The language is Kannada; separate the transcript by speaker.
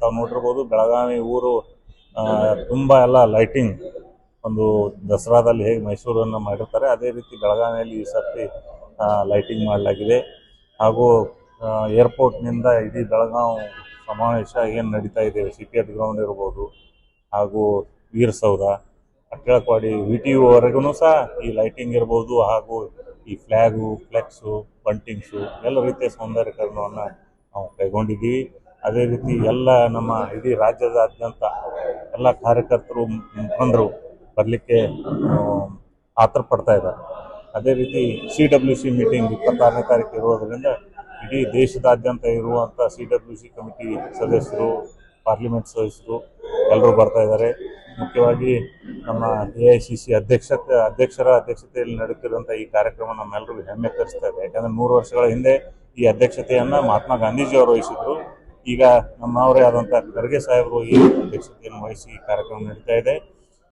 Speaker 1: ತಾವು ನೋಡಿರ್ಬೋದು ಬೆಳಗಾವಿ ಊರು ತುಂಬ ಎಲ್ಲ ಲೈಟಿಂಗ್ ಒಂದು ದಸರಾದಲ್ಲಿ ಹೇಗೆ ಮೈಸೂರನ್ನು ಮಾಡಿರ್ತಾರೆ ಅದೇ ರೀತಿ ಬೆಳಗಾವಿಯಲ್ಲಿ ಈ ಸರ್ತಿ ಲೈಟಿಂಗ್ ಮಾಡಲಾಗಿದೆ. ಹಾಗೂ ಏರ್ಪೋರ್ಟ್ನಿಂದ ಇಡೀ ಬೆಳಗಾವಿ ಸಮಾವೇಶ ಏನು ನಡೀತಾ ಇದೆ, CPF ಗ್ರೌಂಡ್ ಇರ್ಬೋದು, ಹಾಗೂ ವೀರಸೌಧ, ಅಕ್ಕಳಕ್ವಾಡಿ, VTU ವರೆಗೂ ಸಹ ಈ ಲೈಟಿಂಗ್ ಇರ್ಬೋದು, ಹಾಗೂ ಈ ಫ್ಲ್ಯಾಗು, ಫ್ಲೆಕ್ಸು, ಬಂಟಿಂಗ್ಸು ಎಲ್ಲ ರೀತಿಯ ಸೌಂದರ್ಯೀಕರಣವನ್ನು ನಾವು ಕೈಗೊಂಡಿದ್ದೀವಿ. ಅದೇ ರೀತಿ ಎಲ್ಲ ನಮ್ಮ ಇಡೀ ರಾಜ್ಯದಾದ್ಯಂತ ಎಲ್ಲ ಕಾರ್ಯಕರ್ತರು, ಮುಖಂಡರು ಬರಲಿಕ್ಕೆ ಆತರ ಪಡ್ತಾ ಇದ್ದಾರೆ. ಅದೇ ರೀತಿ CWC ಮೀಟಿಂಗ್ 26ನೇ ತಾರೀಕು ಇರೋದರಿಂದ ಇಡೀ ದೇಶದಾದ್ಯಂತ ಇರುವಂಥ CWC ಕಮಿಟಿ ಸದಸ್ಯರು, ಪಾರ್ಲಿಮೆಂಟ್ ಸದಸ್ಯರು ಎಲ್ಲರೂ ಬರ್ತಾ ಇದ್ದಾರೆ. ಮುಖ್ಯವಾಗಿ ನಮ್ಮ AICC ಅಧ್ಯಕ್ಷರ ಅಧ್ಯಕ್ಷತೆಯಲ್ಲಿ ನಡೆಯುತ್ತಿರುವಂಥ ಈ ಕಾರ್ಯಕ್ರಮ ನಮ್ಮೆಲ್ಲರಿಗೂ ಹೆಮ್ಮೆ ತರಿಸ್ತಾ ಇದೆ. ಯಾಕಂದರೆ 100 ವರ್ಷಗಳ ಹಿಂದೆ ಈ ಅಧ್ಯಕ್ಷತೆಯನ್ನು ಮಹಾತ್ಮ ಗಾಂಧೀಜಿಯವರು ವಹಿಸಿದ್ರು. ಈಗ ನಮ್ಮವರೇ ಆದಂಥ ಖರ್ಗೆ ಸಾಹೇಬರು ಈ ಅಧ್ಯಕ್ಷತೆಯನ್ನು ವಹಿಸಿ ಈ ಕಾರ್ಯಕ್ರಮ ನಡೀತಾ ಇದೆ.